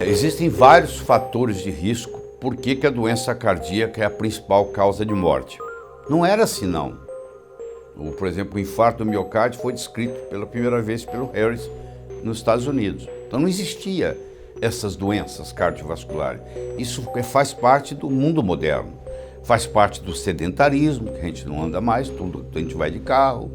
Existem vários fatores de risco por que a doença cardíaca é a principal causa de morte. Não era assim, não. Por exemplo, o infarto do miocárdio foi descrito pela primeira vez pelo Harris nos Estados Unidos. Então não existia essas doenças cardiovasculares. Isso faz parte do mundo moderno. Faz parte do sedentarismo, que a gente não anda mais, a gente vai de carro.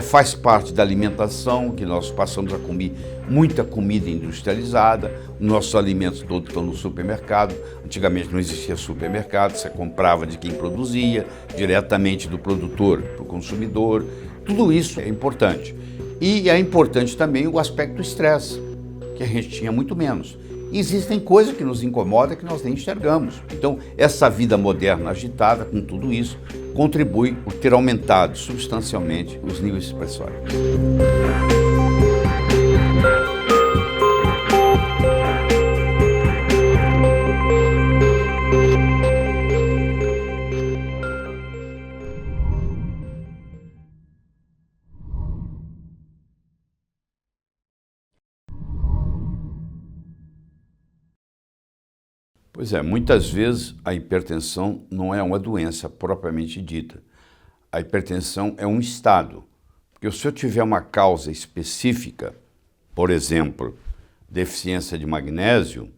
Faz parte da alimentação, que nós passamos a comer muita comida industrializada. Nossos alimentos todos estão no supermercado. Antigamente não existia supermercado, você comprava de quem produzia, diretamente do produtor para o consumidor. Tudo isso é importante. E é importante também o aspecto do estresse, que a gente tinha muito menos. E existem coisas que nos incomodam que nós nem enxergamos. Então, essa vida moderna agitada, com tudo isso, contribui por ter aumentado substancialmente os níveis expressórios. Pois é, muitas vezes a hipertensão não é uma doença propriamente dita. A hipertensão é um estado. Porque se eu tiver uma causa específica, por exemplo, deficiência de magnésio,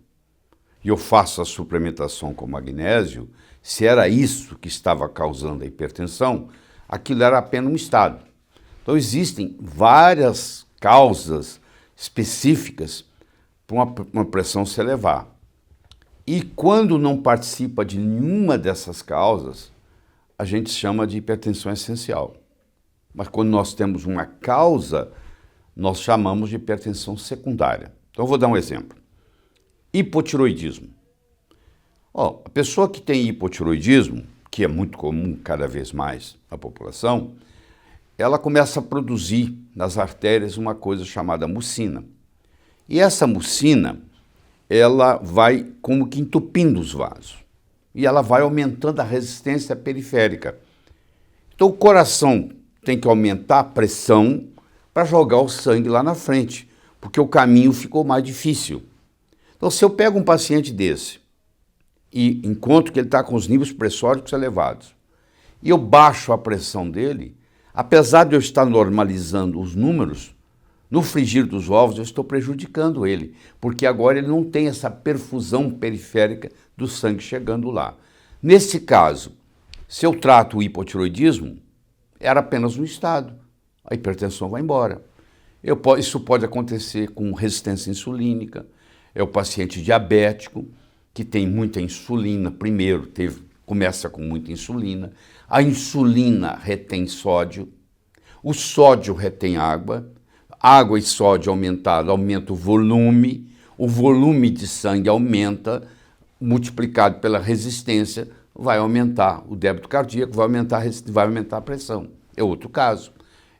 e eu faço a suplementação com magnésio, se era isso que estava causando a hipertensão, aquilo era apenas um estado. Então existem várias causas específicas para uma pressão se elevar. E quando não participa de nenhuma dessas causas, a gente chama de hipertensão essencial. Mas quando nós temos uma causa, nós chamamos de hipertensão secundária. Então eu vou dar um exemplo. Hipotiroidismo. A pessoa que tem hipotiroidismo, que é muito comum cada vez mais na população, ela começa a produzir nas artérias uma coisa chamada mucina. E essa mucina, ela vai como que entupindo os vasos. E ela vai aumentando a resistência periférica. Então o coração tem que aumentar a pressão para jogar o sangue lá na frente, porque o caminho ficou mais difícil. Então se eu pego um paciente desse e encontro que ele está com os níveis pressóricos elevados, e eu baixo a pressão dele, apesar de eu estar normalizando os números, no frigir dos ovos eu estou prejudicando ele, porque agora ele não tem essa perfusão periférica do sangue chegando lá. Nesse caso, se eu trato o hipotiroidismo, era apenas um estado, a hipertensão vai embora. Isso pode acontecer com resistência insulínica, é o paciente diabético, que tem muita insulina, primeiro começa com muita insulina, a insulina retém sódio, o sódio retém água e sódio aumentado aumenta o volume de sangue aumenta, multiplicado pela resistência, vai aumentar o débito cardíaco, vai aumentar a pressão. É outro caso.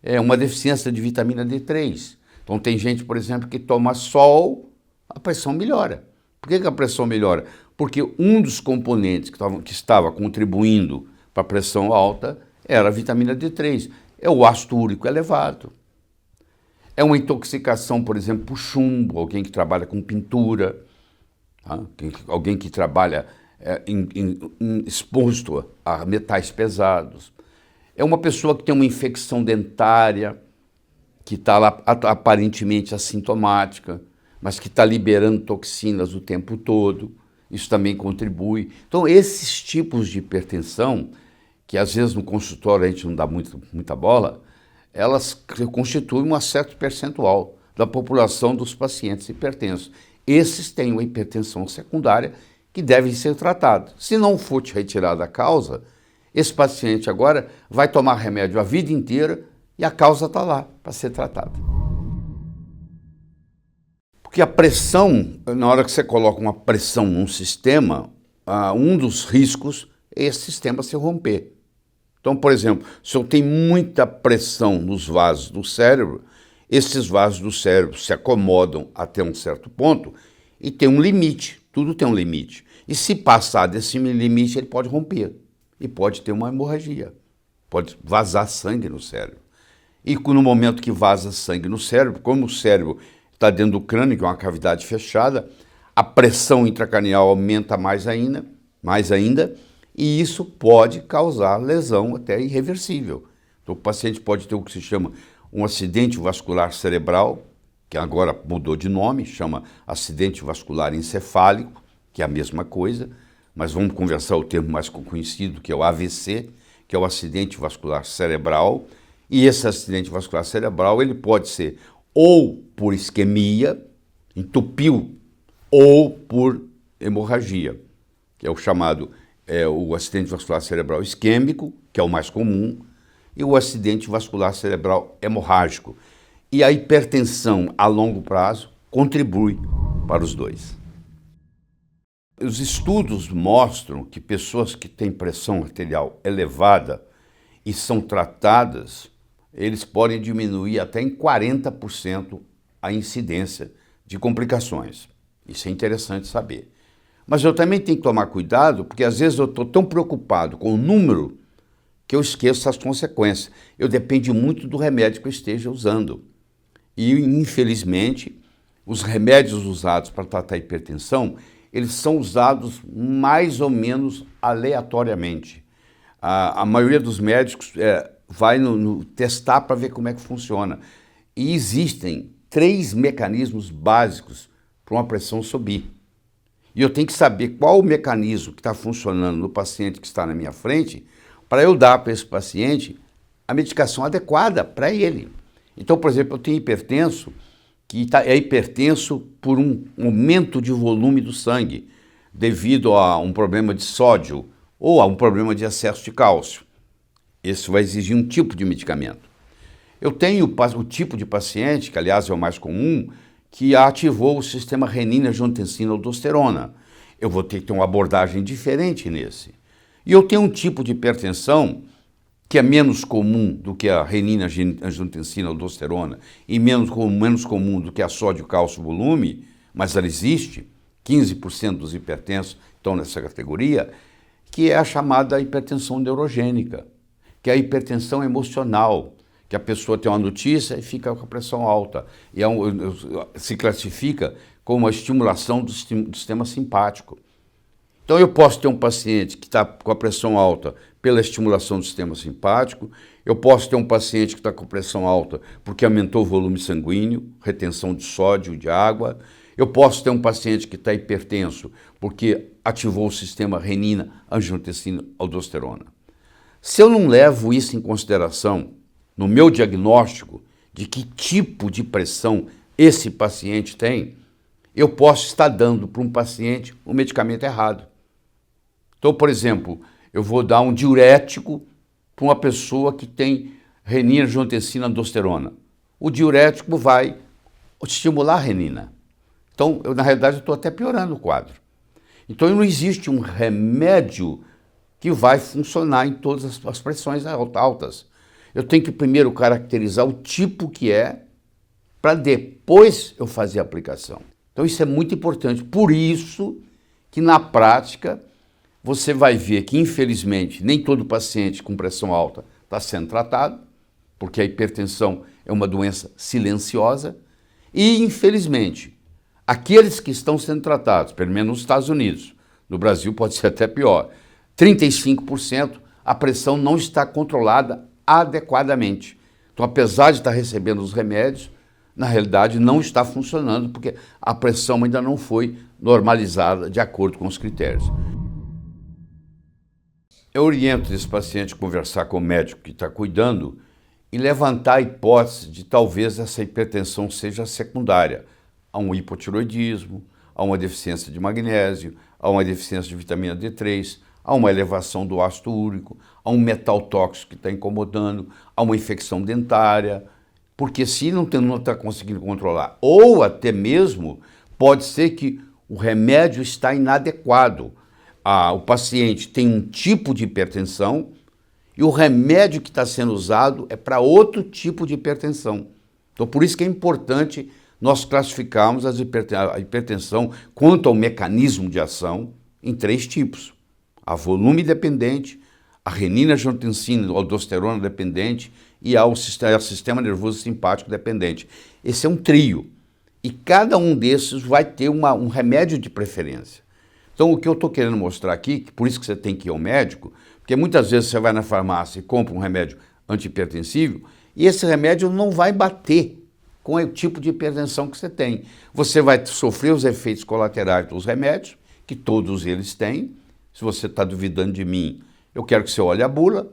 É uma deficiência de vitamina D3. Então tem gente, por exemplo, que toma sol, a pressão melhora. Por que a pressão melhora? Porque um dos componentes que estava contribuindo para a pressão alta era a vitamina D3. É o ácido úrico elevado. É uma intoxicação, por exemplo, por chumbo, alguém que trabalha com pintura, alguém que trabalha exposto a metais pesados. É uma pessoa que tem uma infecção dentária, que está lá aparentemente assintomática, mas que está liberando toxinas o tempo todo. Isso também contribui. Então, esses tipos de hipertensão, que às vezes no consultório a gente não dá muita bola, elas constituem um certo percentual da população dos pacientes hipertensos. Esses têm uma hipertensão secundária que devem ser tratados. Se não for retirada a causa, esse paciente agora vai tomar remédio a vida inteira e a causa está lá para ser tratada. Porque a pressão, na hora que você coloca uma pressão num sistema, um dos riscos é esse sistema se romper. Então, por exemplo, se eu tenho muita pressão nos vasos do cérebro, esses vasos do cérebro se acomodam até um certo ponto e tem um limite, tudo tem um limite. E se passar desse limite, ele pode romper e pode ter uma hemorragia, pode vazar sangue no cérebro. E no momento que vaza sangue no cérebro, como o cérebro está dentro do crânio, que é uma cavidade fechada, a pressão intracranial aumenta mais ainda, e isso pode causar lesão até irreversível. Então, o paciente pode ter o que se chama um acidente vascular cerebral, que agora mudou de nome, chama acidente vascular encefálico, que é a mesma coisa, mas vamos conversar o termo mais conhecido, que é o AVC, que é o acidente vascular cerebral, e esse acidente vascular cerebral ele pode ser ou por isquemia, entupiu, ou por hemorragia, que é o chamado o acidente vascular cerebral isquêmico, que é o mais comum, e o acidente vascular cerebral hemorrágico. E a hipertensão a longo prazo contribui para os dois. Os estudos mostram que pessoas que têm pressão arterial elevada e são tratadas, eles podem diminuir até em 40% a incidência de complicações. Isso é interessante saber. Mas eu também tenho que tomar cuidado, porque às vezes eu estou tão preocupado com o número que eu esqueço as consequências. Eu dependo muito do remédio que eu esteja usando. E, infelizmente, os remédios usados para tratar a hipertensão, eles são usados mais ou menos aleatoriamente. A maioria dos médicos vai testar para ver como é que funciona. E existem 3 mecanismos básicos para uma pressão subir. E eu tenho que saber qual o mecanismo que está funcionando no paciente que está na minha frente para eu dar para esse paciente a medicação adequada para ele. Então, por exemplo, eu tenho hipertenso que é hipertenso por um aumento de volume do sangue devido a um problema de sódio ou a um problema de excesso de cálcio. Esse vai exigir um tipo de medicamento. Eu tenho o tipo de paciente, que aliás é o mais comum, que ativou o sistema renina-angiotensina-aldosterona. Eu vou ter que ter uma abordagem diferente nesse. E eu tenho um tipo de hipertensão que é menos comum do que a renina-angiotensina-aldosterona e menos comum do que a sódio-cálcio-volume, mas ela existe, 15% dos hipertensos estão nessa categoria, que é a chamada hipertensão neurogênica, que é a hipertensão emocional, que a pessoa tem uma notícia e fica com a pressão alta. E se classifica como uma estimulação do sistema simpático. Então eu posso ter um paciente que está com a pressão alta pela estimulação do sistema simpático, eu posso ter um paciente que está com pressão alta porque aumentou o volume sanguíneo, retenção de sódio, de água, eu posso ter um paciente que está hipertenso porque ativou o sistema renina-angiotensina-aldosterona. Se eu não levo isso em consideração no meu diagnóstico de que tipo de pressão esse paciente tem, eu posso estar dando para um paciente o medicamento errado. Então, por exemplo, eu vou dar um diurético para uma pessoa que tem renina-angiotensina-aldosterona. O diurético vai estimular a renina. Então, na realidade, eu estou até piorando o quadro. Então, não existe um remédio que vai funcionar em todas as pressões altas. Eu tenho que primeiro caracterizar o tipo que é, para depois eu fazer a aplicação. Então isso é muito importante. Por isso que na prática você vai ver que infelizmente nem todo paciente com pressão alta está sendo tratado, porque a hipertensão é uma doença silenciosa, e infelizmente aqueles que estão sendo tratados, pelo menos nos Estados Unidos, no Brasil pode ser até pior, 35% a pressão não está controlada adequadamente. Então, apesar de estar recebendo os remédios, na realidade não está funcionando porque a pressão ainda não foi normalizada de acordo com os critérios. Eu oriento esse paciente a conversar com o médico que está cuidando e levantar a hipótese de talvez essa hipertensão seja secundária a um hipotiroidismo, a uma deficiência de magnésio, a uma deficiência de vitamina D3, a uma elevação do ácido úrico, a um metal tóxico que está incomodando, a uma infecção dentária, porque se não está conseguindo controlar, ou até mesmo pode ser que o remédio está inadequado. O paciente tem um tipo de hipertensão e o remédio que está sendo usado é para outro tipo de hipertensão. Então, por isso que é importante nós classificarmos a hipertensão quanto ao mecanismo de ação em 3 tipos. A volume dependente, a renina-angiotensina-aldosterona dependente e ao sistema nervoso simpático dependente. Esse é um trio. E cada um desses vai ter um remédio de preferência. Então, o que eu estou querendo mostrar aqui, que por isso que você tem que ir ao médico, porque muitas vezes você vai na farmácia e compra um remédio antihipertensivo e esse remédio não vai bater com o tipo de hipertensão que você tem. Você vai sofrer os efeitos colaterais dos remédios, que todos eles têm. Se você está duvidando de mim, eu quero que você olhe a bula,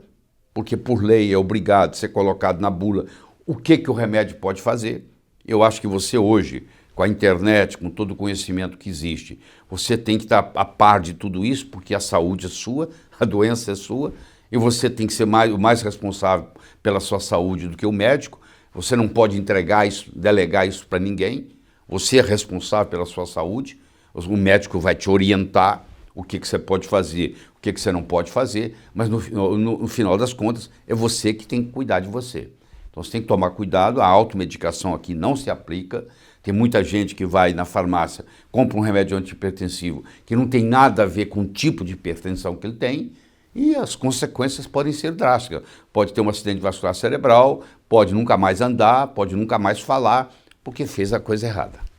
porque por lei é obrigado a ser colocado na bula o que o remédio pode fazer. Eu acho que você hoje, com a internet, com todo o conhecimento que existe, você tem que estar a par de tudo isso, porque a saúde é sua, a doença é sua, e você tem que ser o mais responsável pela sua saúde do que o médico. Você não pode entregar isso, delegar isso para ninguém. Você é responsável pela sua saúde. O médico vai te orientar o que você pode fazer, o que você não pode fazer, mas no final das contas é você que tem que cuidar de você. Então você tem que tomar cuidado, a automedicação aqui não se aplica. Tem muita gente que vai na farmácia, compra um remédio antihipertensivo que não tem nada a ver com o tipo de hipertensão que ele tem e as consequências podem ser drásticas. Pode ter um acidente vascular cerebral, pode nunca mais andar, pode nunca mais falar, porque fez a coisa errada.